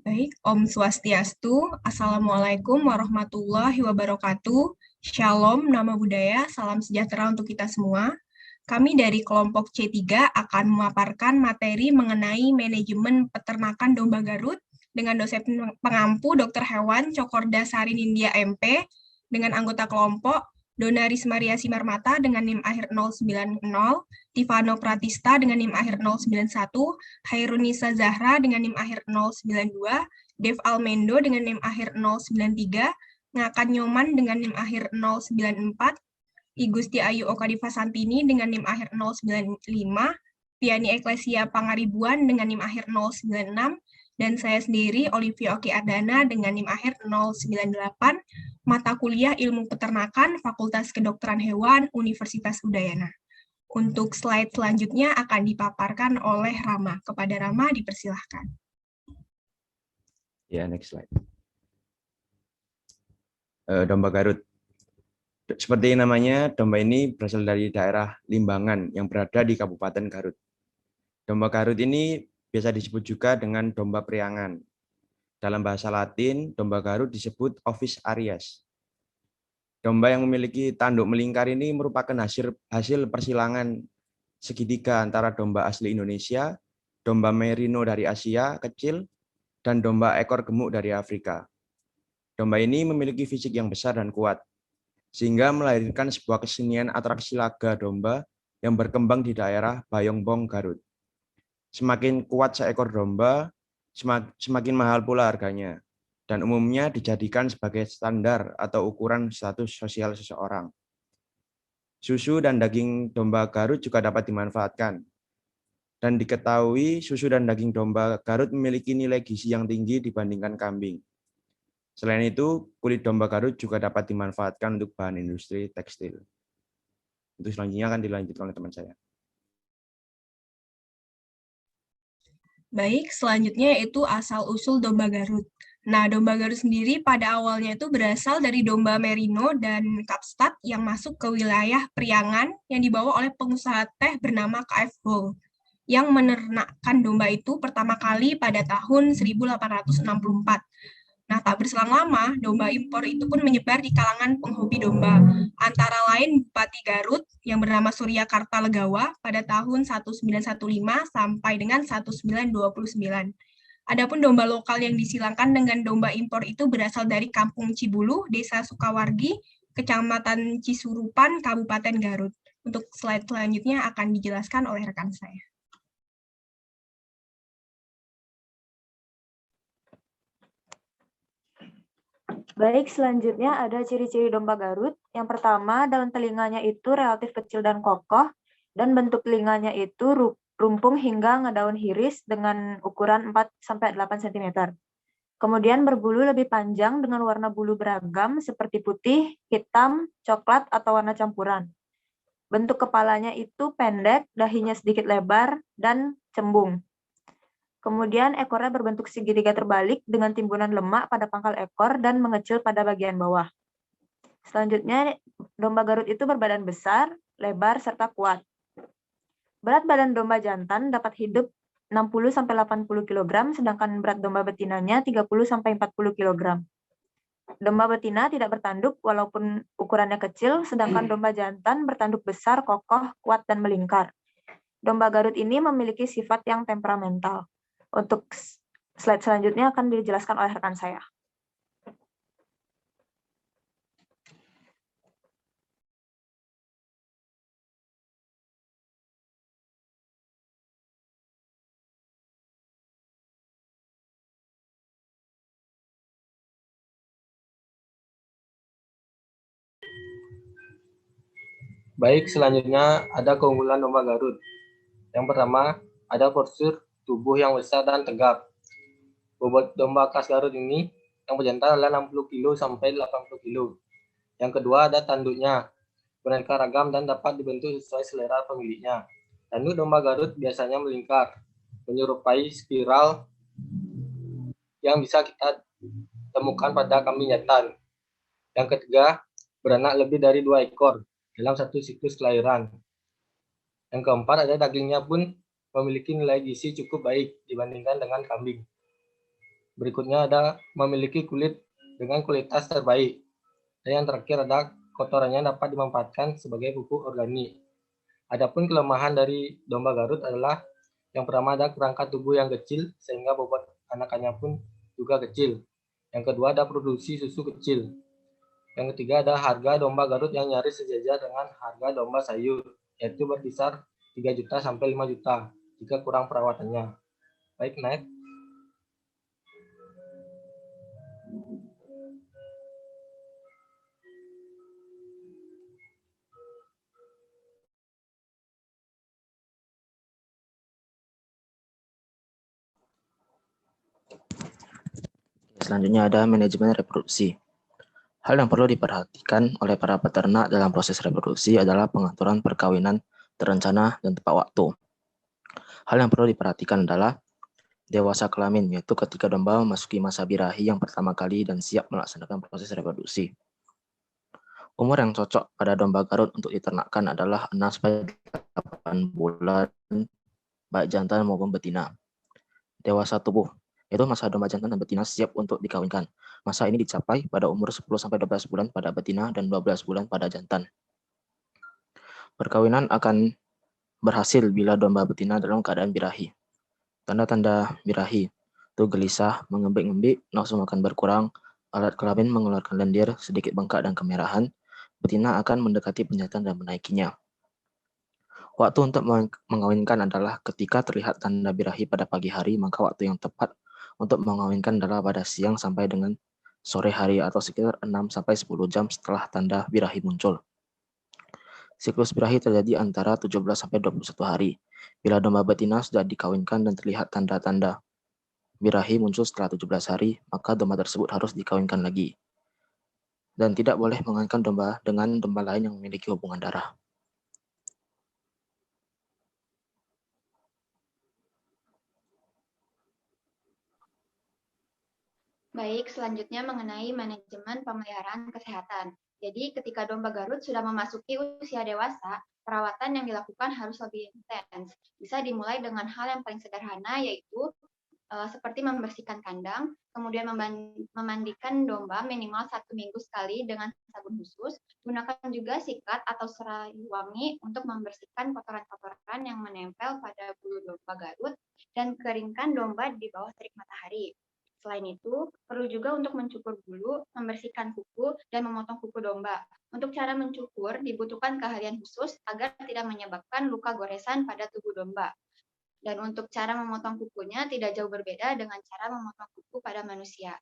Baik, Om Swastiastu, Assalamualaikum warahmatullahi wabarakatuh. Shalom, nama budaya, salam sejahtera untuk kita semua. Kami dari kelompok C3 akan memaparkan materi mengenai manajemen peternakan domba Garut dengan dosen pengampu Dr. Hewan Cokorda Sari Nindya MP, dengan anggota kelompok Dona Rismaria Simarmata dengan NIM akhir 090, Tivano Pratista dengan NIM akhir 091, Hairunisa Zahra dengan NIM akhir 092, Dev Almendo dengan NIM akhir 093, Ngakan Nyoman dengan NIM akhir 094, Igusti Ayu Okadiva Santini dengan NIM akhir 095, Piani Eklesia Pangaribuan dengan NIM akhir 096, dan saya sendiri Olivia Oki Ardana dengan NIM akhir 098, mata kuliah Ilmu Peternakan Fakultas Kedokteran Hewan Universitas Udayana. Untuk slide selanjutnya akan dipaparkan oleh Rama. Kepada Rama dipersilahkan. Ya, next slide. Domba Garut. Seperti namanya, domba ini berasal dari daerah Limbangan yang berada di Kabupaten Garut. Domba Garut ini biasa disebut juga dengan domba priangan. Dalam bahasa Latin, domba Garut disebut Ovis Aries. Domba yang memiliki tanduk melingkar ini merupakan hasil persilangan segitiga antara domba asli Indonesia, domba merino dari Asia kecil, dan domba ekor gemuk dari Afrika. Domba ini memiliki fisik yang besar dan kuat, sehingga melahirkan sebuah kesenian atraksi laga domba yang berkembang di daerah Bayongbong, Garut. Semakin kuat seekor domba, semakin mahal pula harganya, dan umumnya dijadikan sebagai standar atau ukuran status sosial seseorang. Susu dan daging domba Garut juga dapat dimanfaatkan. Dan diketahui susu dan daging domba Garut memiliki nilai gizi yang tinggi dibandingkan kambing. Selain itu, kulit domba Garut juga dapat dimanfaatkan untuk bahan industri tekstil. Untuk selanjutnya akan dilanjutkan oleh teman saya. Baik, selanjutnya yaitu asal-usul domba Garut. Nah, domba Garut sendiri pada awalnya itu berasal dari domba merino dan kapstat yang masuk ke wilayah Priangan yang dibawa oleh pengusaha teh bernama KF Hall, yang menernakkan domba itu pertama kali pada tahun 1864. Nah, tak berselang lama, domba impor itu pun menyebar di kalangan penghobi domba. Antara lain Bupati Garut yang bernama Surya Kartalegawa pada tahun 1915 sampai dengan 1929. Adapun domba lokal yang disilangkan dengan domba impor itu berasal dari Kampung Cibulu, Desa Sukawargi, Kecamatan Cisurupan, Kabupaten Garut. Untuk slide selanjutnya akan dijelaskan oleh rekan saya. Baik, selanjutnya ada ciri-ciri domba Garut. Yang pertama, daun telinganya itu relatif kecil dan kokoh, dan bentuk telinganya itu rumpung hingga ngedaun hiris dengan ukuran 4-8 cm. Kemudian berbulu lebih panjang dengan warna bulu beragam seperti putih, hitam, coklat, atau warna campuran. Bentuk kepalanya itu pendek, dahinya sedikit lebar, dan cembung. Kemudian ekornya berbentuk segitiga terbalik dengan timbunan lemak pada pangkal ekor dan mengecil pada bagian bawah. Selanjutnya, domba Garut itu berbadan besar, lebar, serta kuat. Berat badan domba jantan dapat hidup 60-80 kg, sedangkan berat domba betinanya 30-40 kg. Domba betina tidak bertanduk walaupun ukurannya kecil, sedangkan domba jantan bertanduk besar, kokoh, kuat, dan melingkar. Domba Garut ini memiliki sifat yang temperamental. Untuk slide selanjutnya akan dijelaskan oleh rekan saya. Baik, selanjutnya ada keunggulan domba Garut. Yang pertama, ada postur tubuh yang besar dan tegap. Bobot domba khas Garut ini yang berjantan adalah 60 kg sampai 80 kg. Yang kedua, ada tanduknya. Beraneka ragam dan dapat dibentuk sesuai selera pemiliknya. Tanduk domba Garut biasanya melingkar, menyerupai spiral yang bisa kita temukan pada kambing jantan. Yang ketiga, beranak lebih dari 2 ekor dalam satu siklus kelahiran. Yang keempat, ada dagingnya pun memiliki nilai gizi cukup baik dibandingkan dengan kambing. Berikutnya ada memiliki kulit dengan kualitas terbaik. Dan yang terakhir ada kotorannya dapat dimanfaatkan sebagai pupuk organik. Adapun kelemahan dari domba Garut adalah yang pertama ada kerangka tubuh yang kecil sehingga bobot anakannya pun juga kecil. Yang kedua ada produksi susu kecil. Yang ketiga ada harga domba Garut yang nyaris sejajar dengan harga domba sayur, yaitu berkisar 3 juta sampai 5 juta jika kurang perawatannya. Baik, next. Selanjutnya ada manajemen reproduksi. Hal yang perlu diperhatikan oleh para peternak dalam proses reproduksi adalah pengaturan perkawinan terencana dan tepat waktu. Hal yang perlu diperhatikan adalah dewasa kelamin, yaitu ketika domba memasuki masa birahi yang pertama kali dan siap melaksanakan proses reproduksi. Umur yang cocok pada domba Garut untuk diternakkan adalah 6-8 bulan, baik jantan maupun betina. Dewasa tubuh, yaitu masa domba jantan dan betina siap untuk dikawinkan. Masa ini dicapai pada umur 10-12 bulan pada betina dan 12 bulan pada jantan. Perkawinan akan berhasil bila domba betina dalam keadaan birahi. Tanda-tanda birahi itu gelisah, mengembik-embik, nafsu makan berkurang, alat kelamin mengeluarkan lendir, sedikit bengkak dan kemerahan. Betina akan mendekati penjantan dan menaikinya. Waktu untuk mengawinkan adalah ketika terlihat tanda birahi pada pagi hari, maka waktu yang tepat untuk mengawinkan adalah pada siang sampai dengan sore hari atau sekitar 6-10 jam setelah tanda birahi muncul. Siklus birahi terjadi antara 17-21 hari. Bila domba betina sudah dikawinkan dan terlihat tanda-tanda birahi muncul setelah 17 hari, maka domba tersebut harus dikawinkan lagi. Dan tidak boleh mengawinkan domba dengan domba lain yang memiliki hubungan darah. Baik, selanjutnya mengenai manajemen pemeliharaan kesehatan. Jadi ketika domba Garut sudah memasuki usia dewasa, perawatan yang dilakukan harus lebih intens. Bisa dimulai dengan hal yang paling sederhana, yaitu seperti membersihkan kandang, kemudian memandikan domba minimal 1 minggu sekali dengan sabun khusus, gunakan juga sikat atau serai wangi untuk membersihkan kotoran-kotoran yang menempel pada bulu domba Garut, dan keringkan domba di bawah terik matahari. Selain itu, perlu juga untuk mencukur bulu, membersihkan kuku, dan memotong kuku domba. Untuk cara mencukur, dibutuhkan keahlian khusus agar tidak menyebabkan luka goresan pada tubuh domba. Dan untuk cara memotong kukunya tidak jauh berbeda dengan cara memotong kuku pada manusia.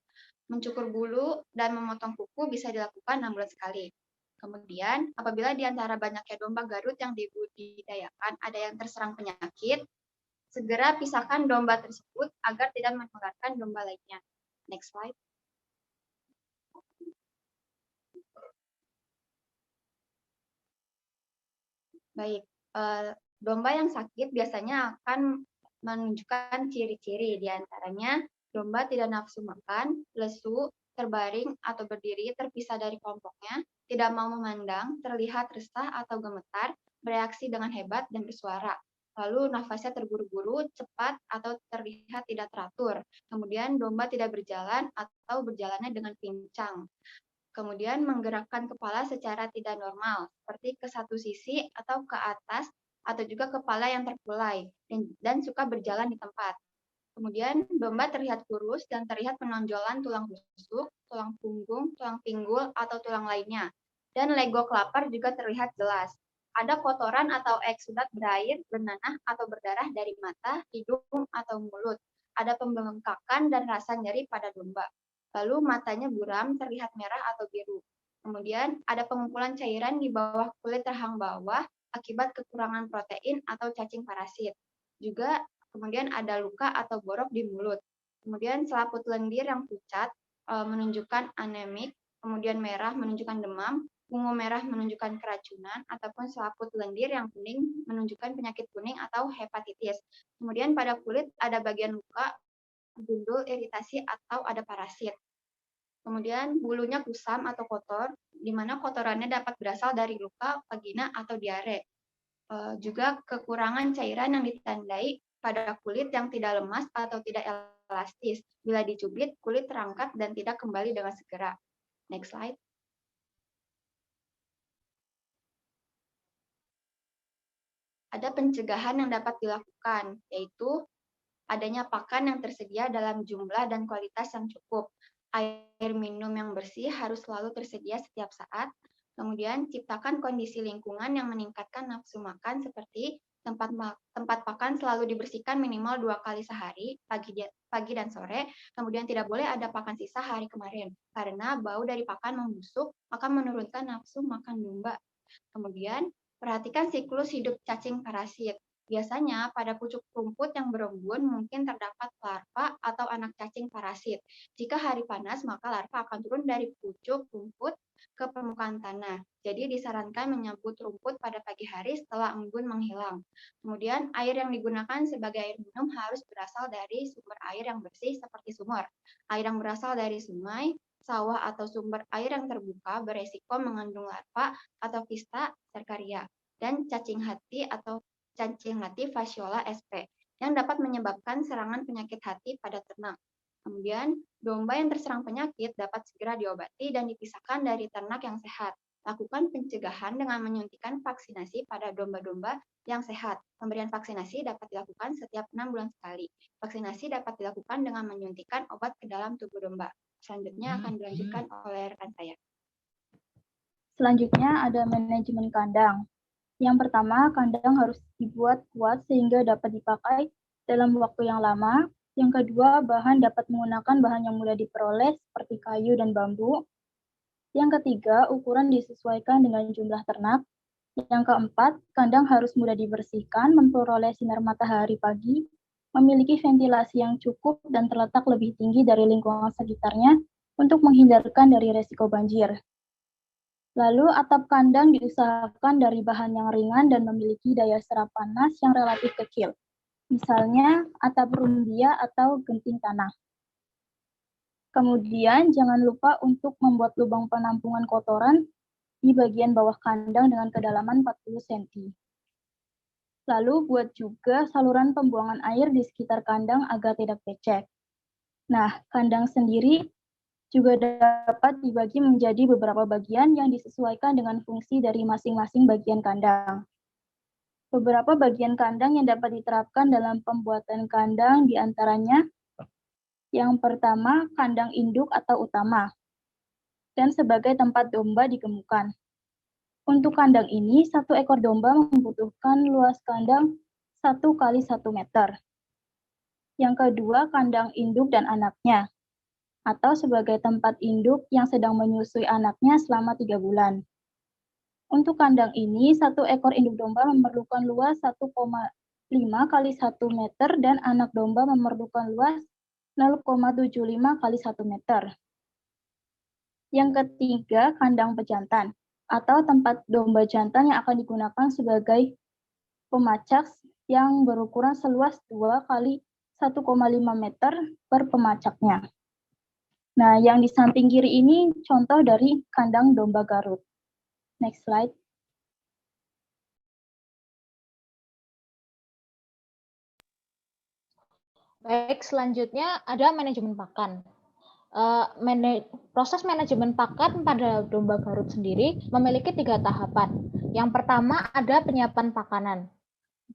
Mencukur bulu dan memotong kuku bisa dilakukan 6 bulan sekali. Kemudian, apabila di antara banyaknya domba Garut yang dibudidayakan ada yang terserang penyakit, segera pisahkan domba tersebut agar tidak menularkan domba lainnya. Next slide. Baik, domba yang sakit biasanya akan menunjukkan ciri-ciri, di antaranya domba tidak nafsu makan, lesu, terbaring atau berdiri terpisah dari kelompoknya, tidak mau memandang, terlihat resah atau gemetar, bereaksi dengan hebat dan bersuara. Lalu nafasnya terburu-buru, cepat, atau terlihat tidak teratur. Kemudian domba tidak berjalan atau berjalannya dengan pincang. Kemudian menggerakkan kepala secara tidak normal, seperti ke satu sisi atau ke atas, atau juga kepala yang terkulai, dan suka berjalan di tempat. Kemudian domba terlihat kurus dan terlihat penonjolan tulang rusuk, tulang punggung, tulang pinggul, atau tulang lainnya. Dan legok lapar juga terlihat jelas. Ada kotoran atau eksudat berair, bernanah, atau berdarah dari mata, hidung, atau mulut. Ada pembengkakan dan rasa nyeri pada domba. Lalu matanya buram, terlihat merah atau biru. Kemudian ada pengumpulan cairan di bawah kulit rahang bawah akibat kekurangan protein atau cacing parasit. Juga kemudian ada luka atau borok di mulut. Kemudian selaput lendir yang pucat menunjukkan anemik, kemudian merah menunjukkan demam, ungu merah menunjukkan keracunan, ataupun selaput lendir yang kuning menunjukkan penyakit kuning atau hepatitis. Kemudian pada kulit ada bagian luka, gundul, iritasi, atau ada parasit. Kemudian bulunya kusam atau kotor, di mana kotorannya dapat berasal dari luka, vagina, atau diare. Juga kekurangan cairan yang ditandai pada kulit yang tidak lemas atau tidak elastis. Bila dicubit, kulit terangkat dan tidak kembali dengan segera. Next slide. Ada pencegahan yang dapat dilakukan, yaitu adanya pakan yang tersedia dalam jumlah dan kualitas yang cukup. Air minum yang bersih harus selalu tersedia setiap saat. Kemudian, ciptakan kondisi lingkungan yang meningkatkan nafsu makan seperti tempat pakan selalu dibersihkan minimal 2 kali sehari, pagi dan sore. Kemudian tidak boleh ada pakan sisa hari kemarin, karena bau dari pakan membusuk akan menurunkan nafsu makan domba. Kemudian, perhatikan siklus hidup cacing parasit. Biasanya pada pucuk rumput yang berembun mungkin terdapat larva atau anak cacing parasit. Jika hari panas, maka larva akan turun dari pucuk rumput ke permukaan tanah. Jadi disarankan menyambut rumput pada pagi hari setelah embun menghilang. Kemudian air yang digunakan sebagai air minum harus berasal dari sumber air yang bersih seperti sumur. Air yang berasal dari sungai, sawah atau sumber air yang terbuka beresiko mengandung larva atau Vista cercaria dan cacing hati atau cacing hati Fasciola sp yang dapat menyebabkan serangan penyakit hati pada ternak. Kemudian, domba yang terserang penyakit dapat segera diobati dan dipisahkan dari ternak yang sehat. Lakukan pencegahan dengan menyuntikkan vaksinasi pada domba-domba yang sehat. Pemberian vaksinasi dapat dilakukan setiap 6 bulan sekali. Vaksinasi dapat dilakukan dengan menyuntikkan obat ke dalam tubuh domba. Selanjutnya akan dilanjutkan oleh rekan saya. Selanjutnya ada manajemen kandang. Yang pertama, kandang harus dibuat kuat sehingga dapat dipakai dalam waktu yang lama. Yang kedua, bahan dapat menggunakan bahan yang mudah diperoleh seperti kayu dan bambu. Yang ketiga, ukuran disesuaikan dengan jumlah ternak. Yang keempat, kandang harus mudah dibersihkan, memperoleh sinar matahari pagi, memiliki ventilasi yang cukup dan terletak lebih tinggi dari lingkungan sekitarnya untuk menghindarkan dari resiko banjir. Lalu, atap kandang diusahakan dari bahan yang ringan dan memiliki daya serap panas yang relatif kecil. Misalnya, atap rumbia atau genting tanah. Kemudian, jangan lupa untuk membuat lubang penampungan kotoran di bagian bawah kandang dengan kedalaman 40 cm. Lalu, buat juga saluran pembuangan air di sekitar kandang agar tidak becek. Nah, kandang sendiri juga dapat dibagi menjadi beberapa bagian yang disesuaikan dengan fungsi dari masing-masing bagian kandang. Beberapa bagian kandang yang dapat diterapkan dalam pembuatan kandang diantaranya yang pertama, kandang induk atau utama, dan sebagai tempat domba digemukan. Untuk kandang ini, satu ekor domba membutuhkan luas kandang 1 kali 1 meter. Yang kedua, kandang induk dan anaknya, atau sebagai tempat induk yang sedang menyusui anaknya selama 3 bulan. Untuk kandang ini, satu ekor induk domba memerlukan luas 1,5 kali 1 meter dan anak domba memerlukan luas 0,75 kali 1 meter. Yang ketiga, kandang pejantan, atau tempat domba jantan yang akan digunakan sebagai pemacak yang berukuran seluas 2 kali 1,5 meter per pemacaknya. Nah, yang di samping kiri ini contoh dari kandang domba Garut. Next slide. Baik, selanjutnya ada manajemen pakan. Proses manajemen pakan pada domba Garut sendiri memiliki 3 tahapan. Yang pertama ada penyiapan pakanan.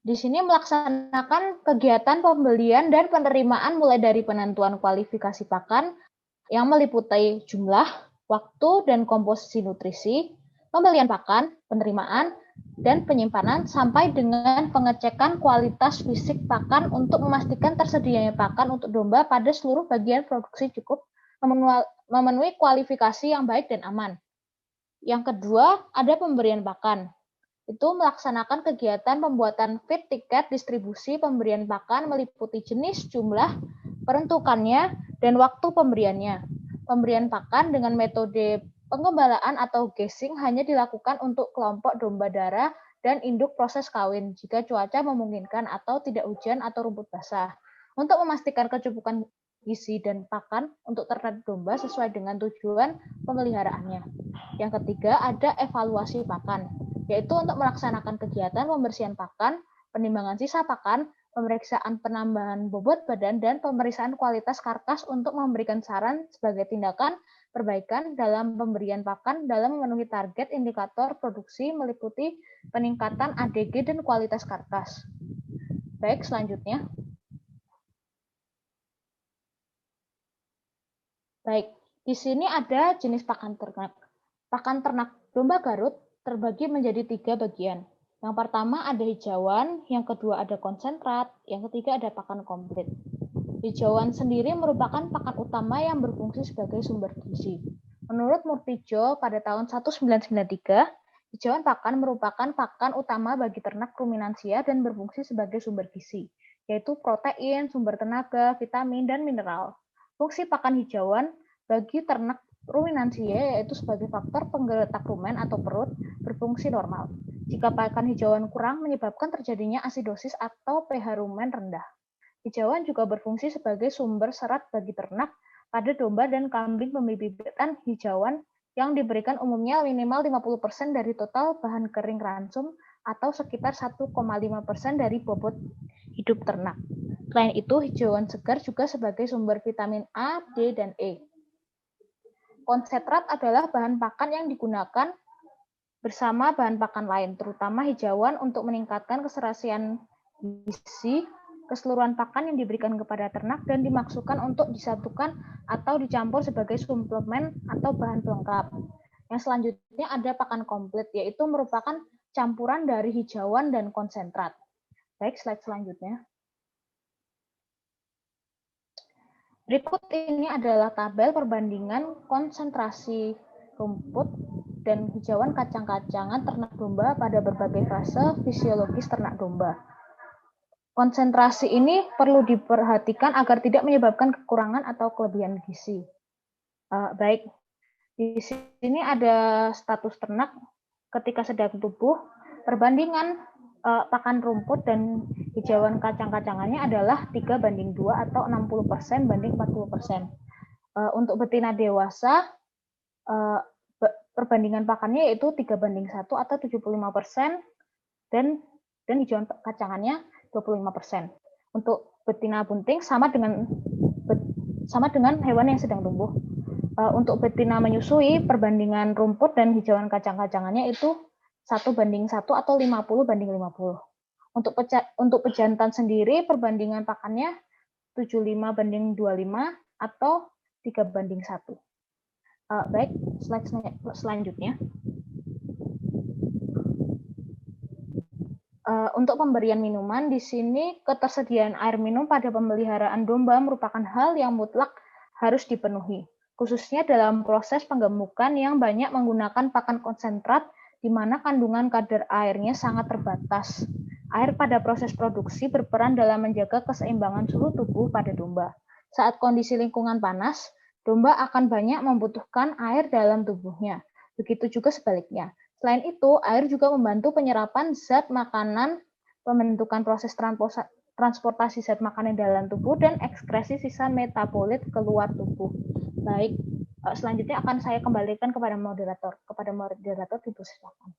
Di sini melaksanakan kegiatan pembelian dan penerimaan mulai dari penentuan kualifikasi pakan yang meliputi jumlah, waktu, dan komposisi nutrisi, pembelian pakan, penerimaan, dan penyimpanan, sampai dengan pengecekan kualitas fisik pakan untuk memastikan tersedianya pakan untuk domba pada seluruh bagian produksi cukup memenuhi kualifikasi yang baik dan aman. Yang kedua, ada pemberian pakan. Itu melaksanakan kegiatan pembuatan feed tiket distribusi pemberian pakan meliputi jenis, jumlah, peruntukannya, dan waktu pemberiannya. Pemberian pakan dengan metode pengembalaan atau gazing hanya dilakukan untuk kelompok domba darah dan induk proses kawin jika cuaca memungkinkan atau tidak hujan atau rumput basah. Untuk memastikan kecukupan gizi dan pakan untuk ternak domba sesuai dengan tujuan pemeliharaannya. Yang ketiga, ada evaluasi pakan, yaitu untuk melaksanakan kegiatan pembersihan pakan, penimbangan sisa pakan, pemeriksaan penambahan bobot badan, dan pemeriksaan kualitas karkas untuk memberikan saran sebagai tindakan perbaikan dalam pemberian pakan dalam memenuhi target indikator produksi meliputi peningkatan ADG dan kualitas karkas. Baik, selanjutnya. Baik, di sini ada jenis pakan ternak. Pakan ternak domba Garut terbagi menjadi 3 bagian. Yang pertama ada hijauan, yang kedua ada konsentrat, yang ketiga ada pakan komplit. Hijauan sendiri merupakan pakan utama yang berfungsi sebagai sumber gizi. Menurut Murtijo pada tahun 1993, hijauan pakan merupakan pakan utama bagi ternak ruminansia dan berfungsi sebagai sumber gizi, yaitu protein, sumber tenaga, vitamin, dan mineral. Fungsi pakan hijauan bagi ternak ruminansia yaitu sebagai faktor penggeletak rumen atau perut berfungsi normal. Jika pakan hijauan kurang menyebabkan terjadinya asidosis atau pH rumen rendah. Hijauan juga berfungsi sebagai sumber serat bagi ternak pada domba dan kambing pembibitan hijauan yang diberikan umumnya minimal 50% dari total bahan kering ransum atau sekitar 1,5% dari bobot hidup ternak. Selain itu, hijauan segar juga sebagai sumber vitamin A, D, dan E. Konsentrat adalah bahan pakan yang digunakan bersama bahan pakan lain, terutama hijauan untuk meningkatkan keserasian gizi keseluruhan pakan yang diberikan kepada ternak dan dimaksudkan untuk disatukan atau dicampur sebagai suplemen atau bahan pelengkap. Yang selanjutnya ada pakan komplit, yaitu merupakan campuran dari hijauan dan konsentrat. Baik, slide selanjutnya. Berikut ini adalah tabel perbandingan konsentrasi rumput dan hijauan kacang-kacangan ternak domba pada berbagai fase fisiologis ternak domba. Konsentrasi ini perlu diperhatikan agar tidak menyebabkan kekurangan atau kelebihan gizi. Baik, di sini ada status ternak ketika sedang tumbuh. Perbandingan pakan rumput dan hijauan kacang-kacangannya adalah 3:2 atau 60% banding 40%. Untuk betina dewasa, perbandingan pakannya yaitu 3:1 atau 75% dan hijauan kacangannya 25%. Untuk betina bunting sama dengan hewan yang sedang tumbuh. Untuk betina menyusui, perbandingan rumput dan hijauan kacang-kacangannya itu 1:1 atau 50:50. Untuk pejantan sendiri, perbandingan pakannya 75:25 atau 3:1. Baik, slide selanjutnya. Untuk pemberian minuman, di sini ketersediaan air minum pada pemeliharaan domba merupakan hal yang mutlak harus dipenuhi, khususnya dalam proses penggemukan yang banyak menggunakan pakan konsentrat, di mana kandungan kadar airnya sangat terbatas. Air pada proses produksi berperan dalam menjaga keseimbangan suhu tubuh pada domba. Saat kondisi lingkungan panas, domba akan banyak membutuhkan air dalam tubuhnya. Begitu juga sebaliknya. Selain itu, air juga membantu penyerapan zat makanan, pembentukan proses transportasi zat makanan dalam tubuh, dan ekskresi sisa metabolit keluar tubuh. Baik, selanjutnya akan saya kembalikan kepada moderator. Dipersilakan.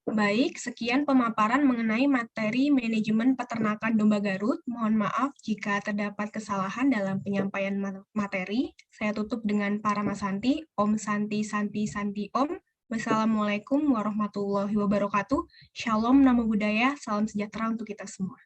Baik, sekian pemaparan mengenai materi manajemen peternakan domba Garut. Mohon maaf jika terdapat kesalahan dalam penyampaian materi. Saya tutup dengan Paramasanti, Om Santi Santi Santi Om. Wassalamualaikum warahmatullahi wabarakatuh. Shalom, namo buddhaya, salam sejahtera untuk kita semua.